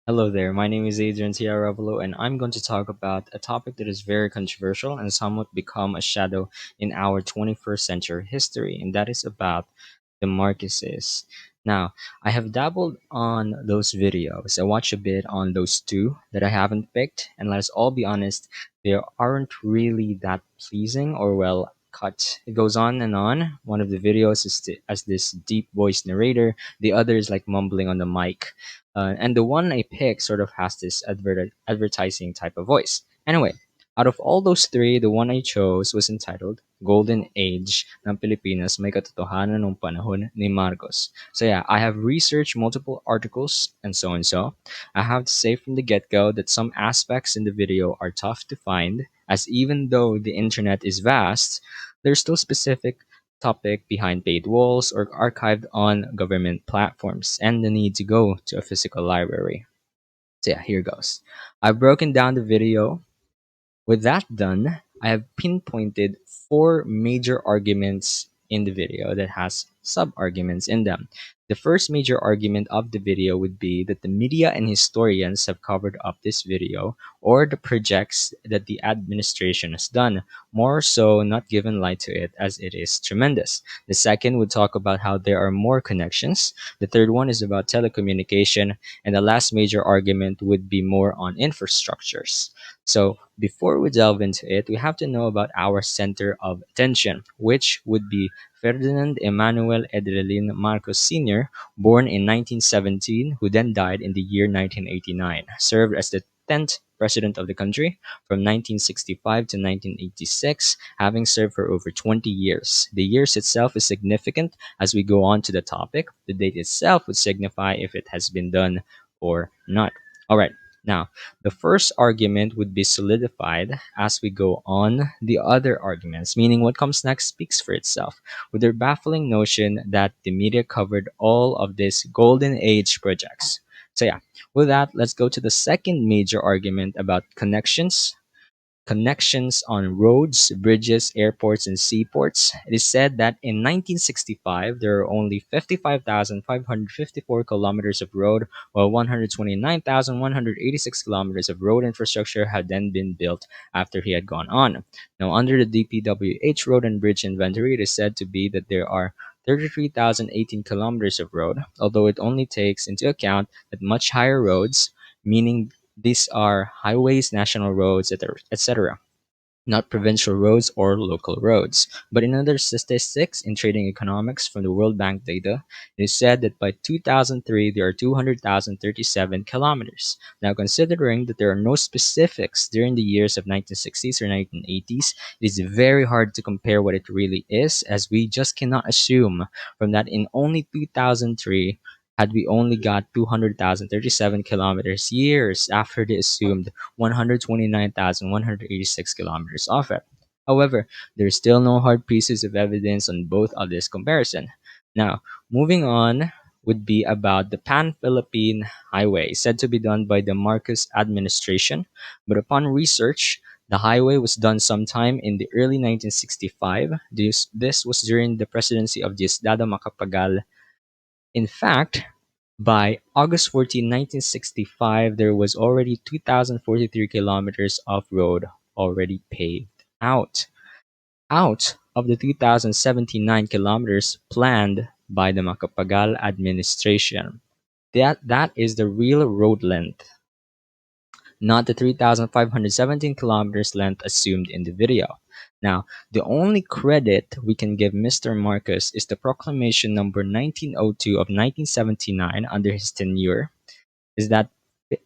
Hello there, my name is Adrian Arevalo, and I'm going to talk about a topic that is very controversial and somewhat become a shadow in our 21st century history, and that is about the Marquesas. Now, I have dabbled on those videos. I watched a bit on those two that I haven't picked, and let's all be honest, they aren't really that pleasing or well cut. It goes on and on. One of the videos is as this deep voice narrator, the other is like mumbling on the mic, and the one I picked sort of has this advertising type of voice. Anyway, out of all those three, the one I chose was entitled Golden Age ng Pilipinas May Katotohanan Nung Panahon ni Marcos. So yeah, I have researched multiple articles and so and so. I have to say from the get-go that some aspects in the video are tough to find, as even though the internet is vast, there's still specific topic behind paid walls or archived on government platforms and the need to go to a physical library. So yeah, here goes. I've broken down the video. With that done, I have pinpointed four major arguments in the video that has sub-arguments in them. The first major argument of the video would be that the media and historians have covered up this video or the projects that the administration has done, more so not given light to it as it is tremendous. The second would talk about how there are more connections. The third one is about telecommunication, and the last major argument would be more on infrastructures. So, before we delve into it, we have to know about our center of attention, which would be Ferdinand Emmanuel Edralin Marcos Sr., born in 1917, who then died in the year 1989, served as the 10th president of the country from 1965 to 1986, having served for over 20 years. The years itself is significant as we go on to the topic. The date itself would signify if it has been done or not. All right. Now, the first argument would be solidified as we go on the other arguments, meaning what comes next speaks for itself, with their baffling notion that the media covered all of these golden age projects. So yeah, with that, let's go to the second major argument about connections on roads, bridges, airports, and seaports. It is said that in 1965, there are only 55,554 kilometers of road, while 129,186 kilometers of road infrastructure had then been built after he had gone on. Now, under the DPWH road and bridge inventory, it is said to be that there are 33,018 kilometers of road, although it only takes into account that much higher roads, meaning these are highways, national roads, etc., not provincial roads or local roads. But in other statistics in trading economics from the World Bank data, it is said that by 2003 there are 200,037 kilometers. Now, considering that there are no specifics during the years of 1960s or 1980s, it is very hard to compare what it really is, as we just cannot assume from that in only 2003 had we only got 200,037 kilometers years after the assumed 129,186 kilometers off it. However, there is still no hard pieces of evidence on both of this comparison. Now, moving on would be about the Pan-Philippine Highway, said to be done by the Marcos administration, but upon research, the highway was done sometime in the early 1965. This was during the presidency of Diosdado Macapagal. In fact, by August 14, 1965, there was already 2,043 kilometers of road already paved out of the 2,079 kilometers planned by the Macapagal administration. That is the real road length, not the 3,517 kilometers length assumed in the video. Now, the only credit we can give Mr. Marcos is the proclamation number 1902 of 1979 under his tenure, is that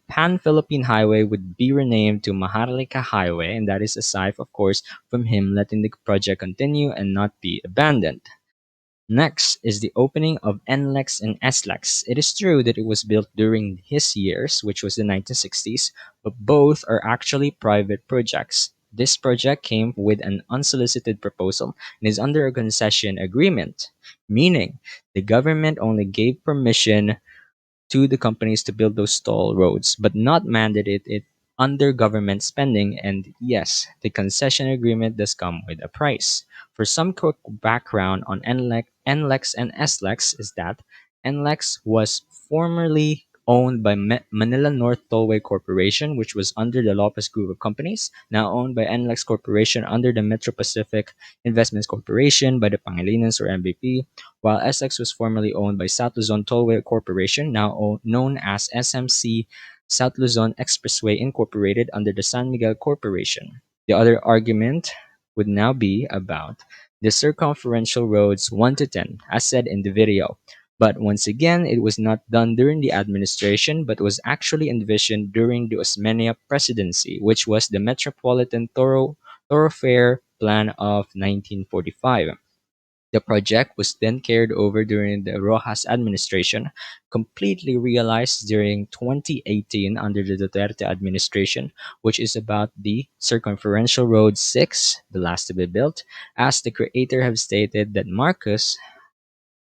Pan-Philippine Highway would be renamed to Maharlika Highway, and that is aside, of course, from him letting the project continue and not be abandoned. Next is the opening of NLEX and SLEX. It is true that it was built during his years, which was the 1960s, but both are actually private projects. This project came with an unsolicited proposal and is under a concession agreement, meaning the government only gave permission to the companies to build those toll roads, but not mandated it under government spending. And yes, the concession agreement does come with a price. For some quick background on NLEX and SLEX is that NLEX was formerly owned by Manila North Tollway Corporation, which was under the Lopez Group of Companies, now owned by NLEX Corporation under the Metro Pacific Investments Corporation by the Pangilinan or MVP, while SX was formerly owned by South Luzon Tollway Corporation, now known as SMC South Luzon Expressway Incorporated under the San Miguel Corporation. The other argument would now be about the circumferential roads 1 to 10, as said in the video. But once again, it was not done during the administration, but was actually envisioned during the Osmeña presidency, which was the Metropolitan Thoroughfare Plan of 1945. The project was then carried over during the Rojas administration, completely realized during 2018 under the Duterte administration, which is about the Circumferential Road 6, the last to be built, as the creator have stated that Marcos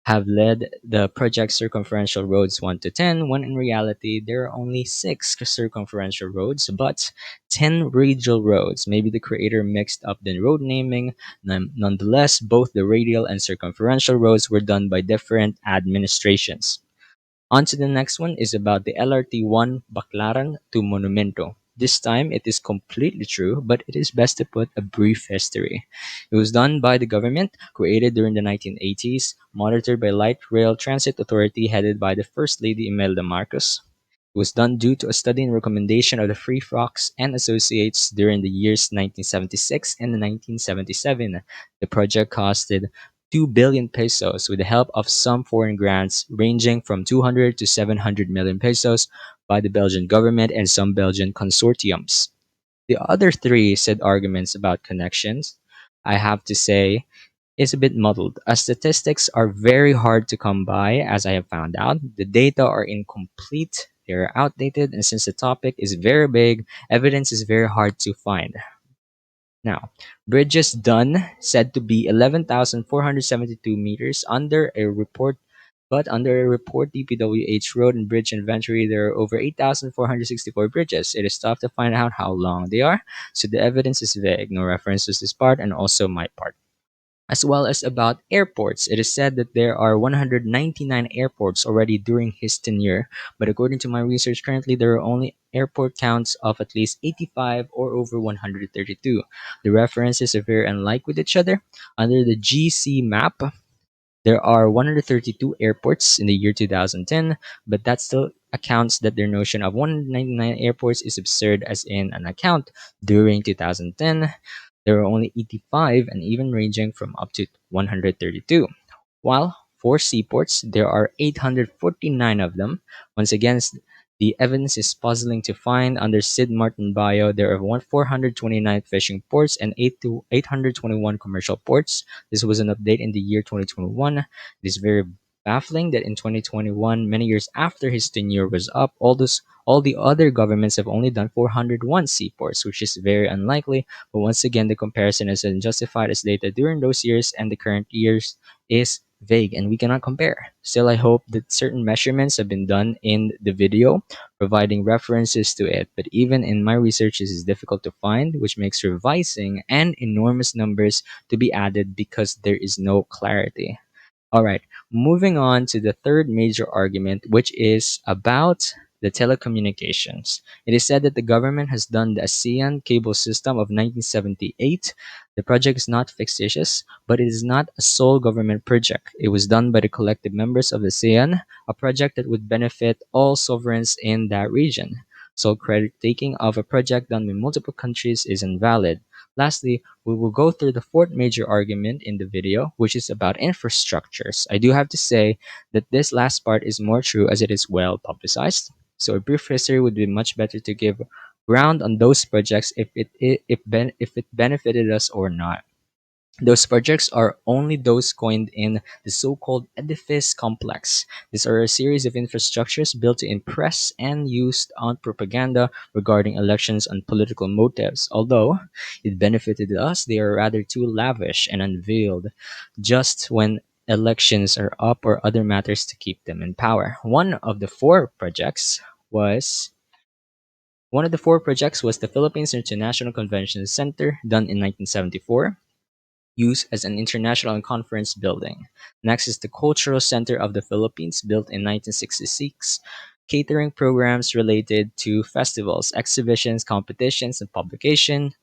have led the project Circumferential Roads 1 to 10, when in reality there are only 6 circumferential roads, but 10 radial roads. Maybe the creator mixed up the road naming. Nonetheless, both the radial and circumferential roads were done by different administrations. On to the next one is about the LRT-1 Baclaran to Monumento. This time it is completely true, but it is best to put a brief history. It was done by the government, created during the 1980s, monitored by Light Rail Transit Authority headed by the First Lady Imelda Marcos. It was done due to a study and recommendation of the Free Fox and Associates during the years 1976 and 1977. The project costed 2 billion pesos with the help of some foreign grants ranging from 200 to 700 million pesos by the Belgian government and some Belgian consortiums. The other three said arguments about connections, I have to say, is a bit muddled, as statistics are very hard to come by, as I have found out. The data are incomplete, they are outdated, and since the topic is very big, evidence is very hard to find. Now, bridges done said to be 11,472 meters under a report, but under a report DPWH Road and Bridge Inventory, there are over 8,464 bridges. It is tough to find out how long they are, so the evidence is vague. No references to this part and also my part, as well as about airports. It is said that there are 199 airports already during his tenure, but according to my research, currently there are only airport counts of at least 85 or over 132. The references are very unlike with each other. Under the GC map, there are 132 airports in the year 2010, but that still accounts that their notion of 199 airports is absurd, as in an account during 2010 there are only 85 and even ranging from up to 132. While for seaports, there are 849 of them. Once again, the evidence is puzzling to find. Under Sid Martin bio, there are 429 fishing ports and 821 commercial ports. This was an update in the year 2021. It is very baffling that in 2021, many years after his tenure was up, all the other governments have only done 401 seaports, which is very unlikely. But once again, the comparison is unjustified as data during those years and the current years is vague and we cannot compare. Still, I hope that certain measurements have been done in the video, providing references to it. But even in my research, this is difficult to find, which makes revising and enormous numbers to be added because there is no clarity. All right, moving on to the third major argument, which is about the telecommunications. It is said that the government has done the ASEAN cable system of 1978. The project is not fictitious, but it is not a sole government project. It was done by the collective members of the ASEAN, a project that would benefit all sovereigns in that region. Sole credit taking of a project done by multiple countries is invalid. Lastly, we will go through the fourth major argument in the video, which is about infrastructures. I do have to say that this last part is more true as it is well publicized. So a brief history would be much better to give ground on those projects if it benefited us or not. Those projects are only those coined in the so-called edifice complex. These are a series of infrastructures built to impress and used on propaganda regarding elections and political motives. Although it benefited us, they are rather too lavish and unveiled just when elections are up or other matters to keep them in power. Was one of the four projects was the Philippines International Convention Center, done in 1974, used as an international and conference building. Next is the Cultural Center of the Philippines, built in 1966. catering programs related to festivals, exhibitions, competitions, and publication.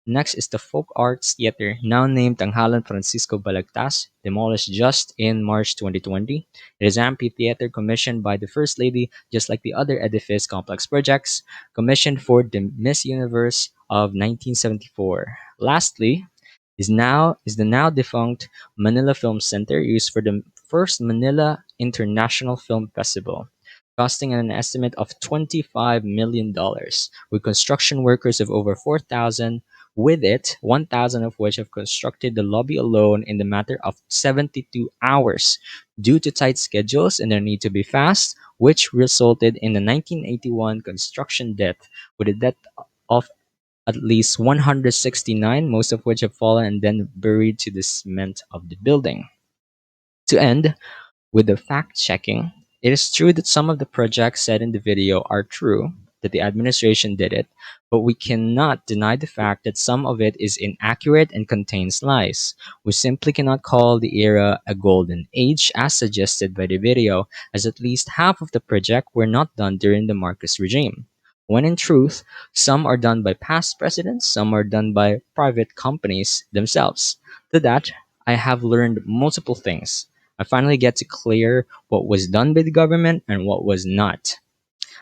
Next is the Folk Arts Theater, now named Tanghalan Francisco Balagtas, demolished just in March 2020. It is amphitheater commissioned by the First Lady, just like the other edifice complex projects, commissioned for the Miss Universe of 1974. Lastly, is the now defunct Manila Film Center used for the first Manila International Film Festival, costing an estimate of $25 million, dollars, with construction workers of over 4,000. With it, 1,000 of which have constructed the lobby alone in the matter of 72 hours due to tight schedules and their need to be fast, which resulted in the 1981 construction death, with a death of at least 169, most of which have fallen and then buried to the cement of the building. To end, with the fact checking, it is true that some of the projects said in the video are true, that the administration did it, but we cannot deny the fact that some of it is inaccurate and contains lies. We simply cannot call the era a golden age as suggested by the video, as at least half of the project were not done during the Marcos regime. When in truth, some are done by past presidents, some are done by private companies themselves. To that, I have learned multiple things. I finally get to clear what was done by the government and what was not.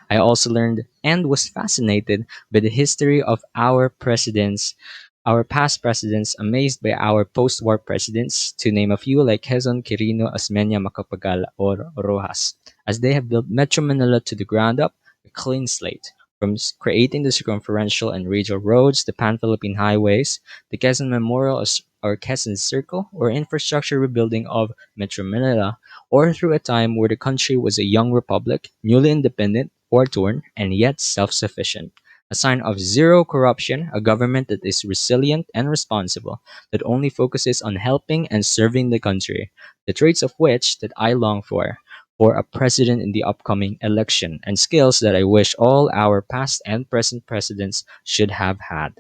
I also learned and was fascinated by the history of our past presidents, amazed by our post-war presidents, to name a few like Quezon, Quirino, Osmeña, Macapagal, or Rojas, as they have built Metro Manila to the ground up, a clean slate. From creating the Circumferential and Radial Roads, the Pan-Philippine Highways, the Quezon Memorial or Quezon Circle, or infrastructure rebuilding of Metro Manila, or through a time where the country was a young republic, newly independent, war-torn, and yet self-sufficient. A sign of zero corruption, a government that is resilient and responsible, that only focuses on helping and serving the country, the traits of which that I long for a president in the upcoming election, and skills that I wish all our past and present presidents should have had.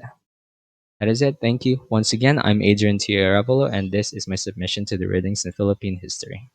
That is it. Thank you. Once again, I'm Adrian Arevalo, and this is my submission to the Readings in Philippine History.